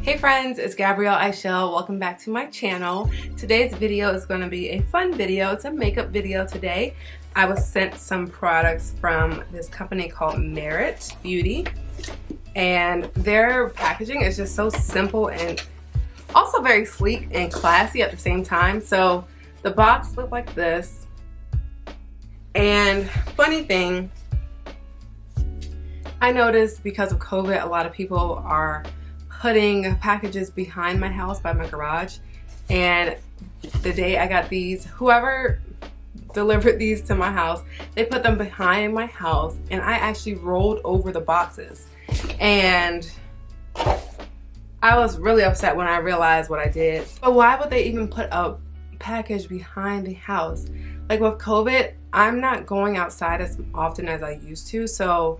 Hey friends, it's Gabrielle Ishell. Welcome back to my channel. Today's video is going to be a fun video. It's a makeup video today. I was sent some products from this company called Merit Beauty, and their packaging is just so simple and also very sleek and classy at the same time. So the box looked like this, and funny thing, I noticed because of COVID, a lot of people are putting packages behind my house by my garage, and the day I got these, whoever delivered these to my house, they put them behind my house, and I actually rolled over the boxes, and I was really upset when I realized what I did. But why would they even put a package behind the house? Like with COVID, I'm not going outside as often as I used to, so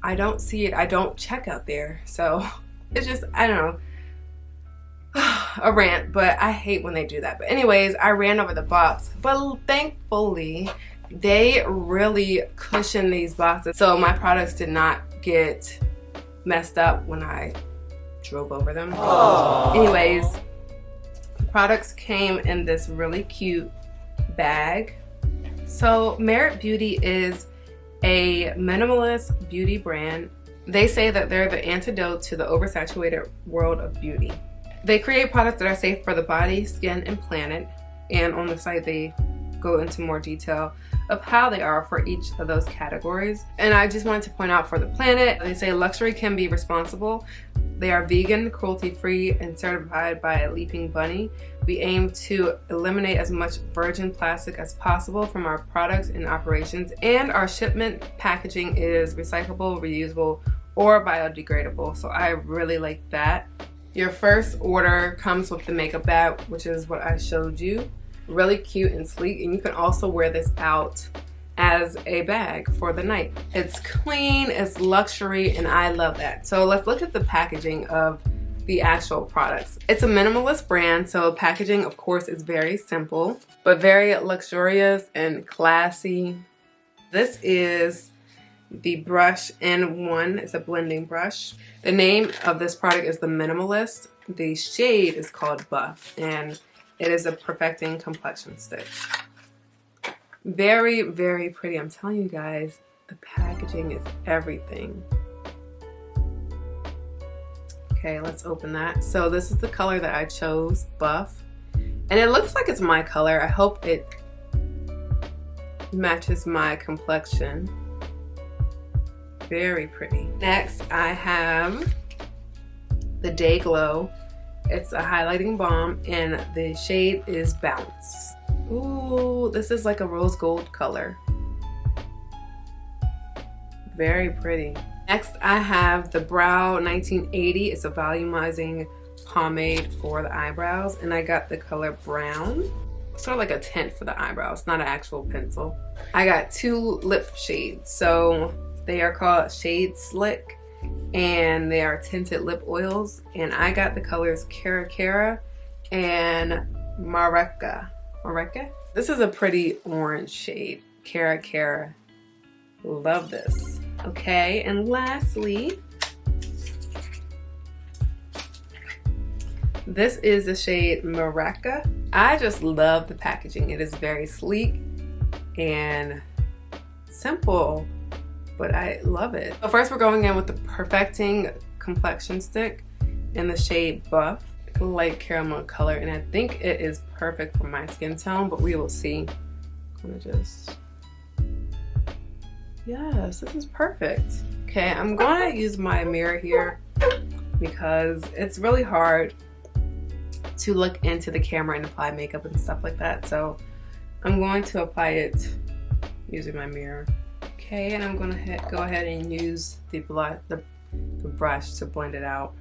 I don't see it. I don't check out there, so it's just, I don't know, a rant, but I hate when they do that. But anyways, I ran over the box, but thankfully they really cushioned these boxes, so my products did not get messed up when I drove over them. Aww. Anyways, the products came in this really cute bag. So Merit Beauty is a minimalist beauty brand. They say that they're the antidote to the oversaturated world of beauty. They create products that are safe for the body, skin, and planet. And on the site, they go into more detail of how they are for each of those categories. And I just wanted to point out for the planet, they say luxury can be responsible. They are vegan, cruelty-free, and certified by a Leaping Bunny. We aim to eliminate as much virgin plastic as possible from our products and operations, and our shipment packaging is recyclable, reusable, or biodegradable. So I really like that. Your first order comes with the makeup bag, which is what I showed you. Really cute and sleek, and you can also wear this out as a bag for the night. It's clean, it's luxury, and I love that. So let's look at the packaging of the actual products. It's a minimalist brand, so packaging of course is very simple, but very luxurious and classy. This is the brush N1. It's a blending brush. The name of this product is the Minimalist. The shade is called Buff, and it is a perfecting complexion stick. Very, very pretty. I'm telling you guys, the packaging is everything. Okay, let's open that. So this is the color that I chose, Buff. And it looks like it's my color. I hope it matches my complexion. Very pretty. Next, I have the Day Glow. It's a highlighting balm, and the shade is Bounce. Ooh, this is like a rose gold color. Very pretty. Next, I have the Brow 1980. It's a volumizing pomade for the eyebrows, and I got the color Brown. Sort of like a tint for the eyebrows, not an actual pencil. I got two lip shades. So they are called Shade Slick, and they are tinted lip oils. And I got the colors Cara Cara and Mareka. Mareka? This is a pretty orange shade. Cara Cara. Love this. Okay, and lastly, this is the shade Mareka. I just love the packaging. It is very sleek and simple, but I love it. So first we're going in with the Perfecting Complexion Stick in the shade Buff. It's a light caramel color, and I think it is perfect for my skin tone, but we will see. I'm gonna just... Yes, this is perfect. Okay, I'm gonna use my mirror here because it's really hard to look into the camera and apply makeup and stuff like that. So I'm going to apply it using my mirror. Okay, and I'm gonna go ahead and use the brush to blend it out.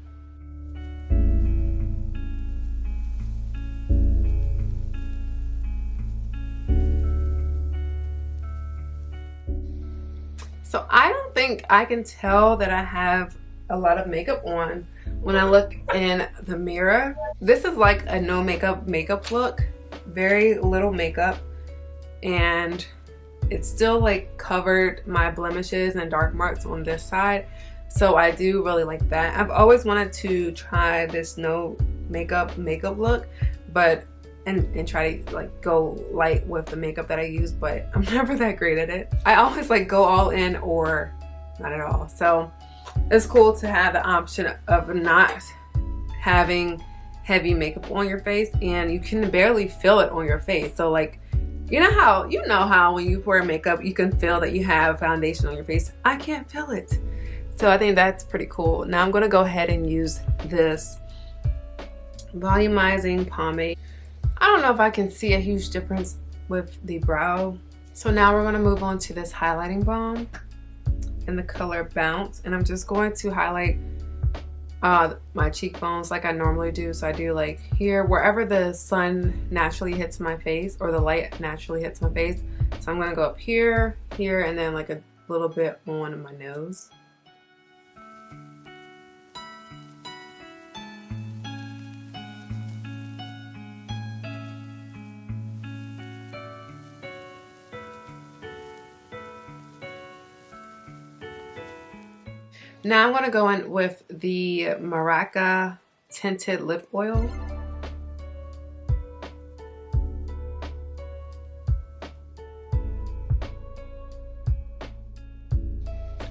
So I don't think I can tell that I have a lot of makeup on when I look in the mirror. This is like a no makeup look. Very little makeup, and it still like covered my blemishes and dark marks on this side. So I do really like that. I've always wanted to try this no makeup look, but and try to like go light with the makeup that I use, but I'm never that great at it. I always like go all in or not at all. So it's cool to have the option of not having heavy makeup on your face, and you can barely feel it on your face. So like, you know how when you wear makeup you can feel that you have foundation on your face. I can't feel it. So I think that's pretty cool. Now I'm gonna go ahead and use this volumizing pomade. I don't know if I can see a huge difference with the brow. So now we're gonna move on to this highlighting balm in the color Bounce, and I'm just going to highlight my cheekbones like I normally do. So I do like here, wherever the sun naturally hits my face, or the light naturally hits my face. So I'm gonna go up here, here, and then like a little bit on my nose. Now I'm going to go in with the Maraca Tinted Lip Oil.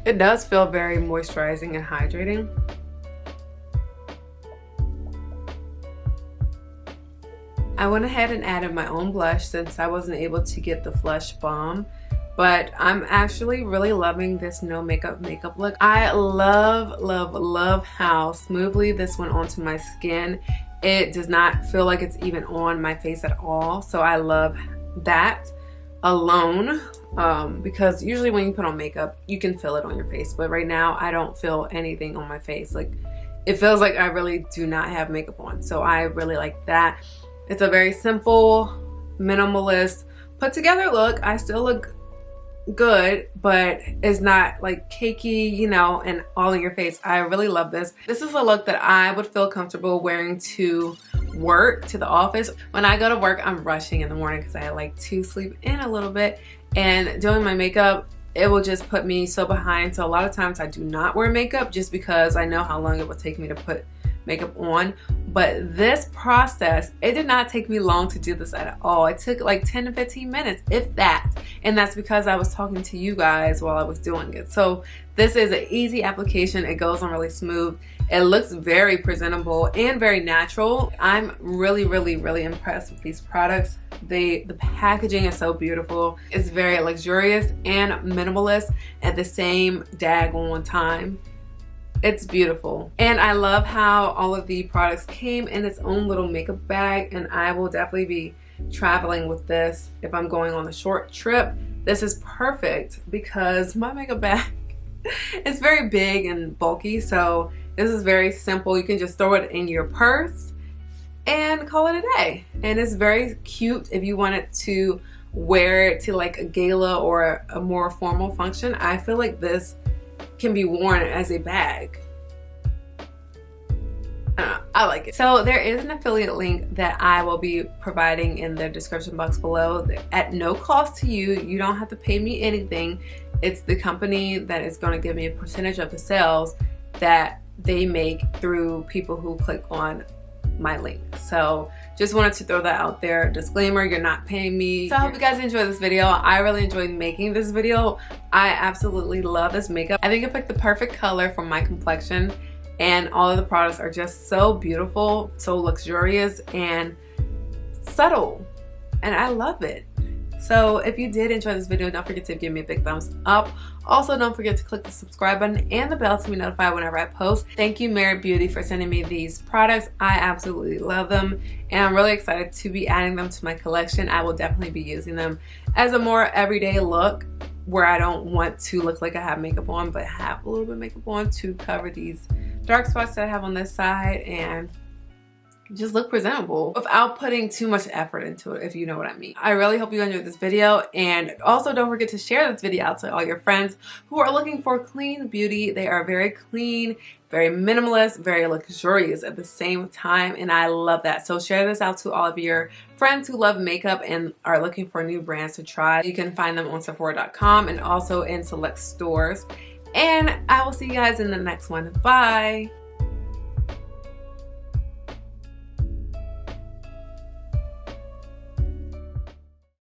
It does feel very moisturizing and hydrating. I went ahead and added my own blush since I wasn't able to get the Flush Balm. But I'm actually really loving this no makeup look. I love how smoothly this went onto my skin. It does not feel like it's even on my face at all. So I love that alone, because usually when you put on makeup, you can feel it on your face. But right now, I don't feel anything on my face. Like, it feels like I really do not have makeup on. So I really like that. It's a very simple, minimalist, put together look. I still look good, but it's not like cakey, you know, and all in your face. I really love this. This is a look that I would feel comfortable wearing to work, to the office. When I go to work, I'm rushing in the morning because I like to sleep in a little bit, and doing my makeup, it will just put me so behind. So a lot of times I do not wear makeup just because I know how long it would take me to put makeup on. But this process, it did not take me long to do this at all. It took like 10 to 15 minutes, if that. And that's because I was talking to you guys while I was doing it. So this is an easy application. It goes on really smooth. It looks very presentable and very natural. I'm really impressed with these products. The packaging is so beautiful. It's very luxurious and minimalist at the same daggone time. It's beautiful. And I love how all of the products came in its own little makeup bag, and I will definitely be traveling with this if I'm going on a short trip. This is perfect because my makeup bag is very big and bulky, so this is very simple. You can just throw it in your purse and call it a day. And it's very cute if you wanted to wear it to like a gala or a more formal function. I feel like this can be worn as a bag. I like it. So there is an affiliate link that I will be providing in the description box below at no cost to you. You don't have to pay me anything. It's the company that is going to give me a percentage of the sales that they make through people who click on my link. So just wanted to throw that out there. Disclaimer, you're not paying me. So I hope you guys enjoyed this video. I really enjoyed making this video. I absolutely love this makeup. I think I picked the perfect color for my complexion, and all of the products are just so beautiful, so luxurious and subtle, and I love it. So if you did enjoy this video, don't forget to give me a big thumbs up. Also, don't forget to click the subscribe button and the bell to be notified whenever I post. Thank you, Merit Beauty, for sending me these products. I absolutely love them, and I'm really excited to be adding them to my collection. I will definitely be using them as a more everyday look where I don't want to look like I have makeup on, but have a little bit of makeup on to cover these dark spots that I have on this side and just look presentable without putting too much effort into it, if you know what I mean. I really hope you enjoyed this video, and also don't forget to share this video out to all your friends who are looking for clean beauty. They are very clean, very minimalist, very luxurious at the same time, and I love that. So share this out to all of your friends who love makeup and are looking for new brands to try. You can find them on Sephora.com and also in select stores. And I will see you guys in the next one. Bye.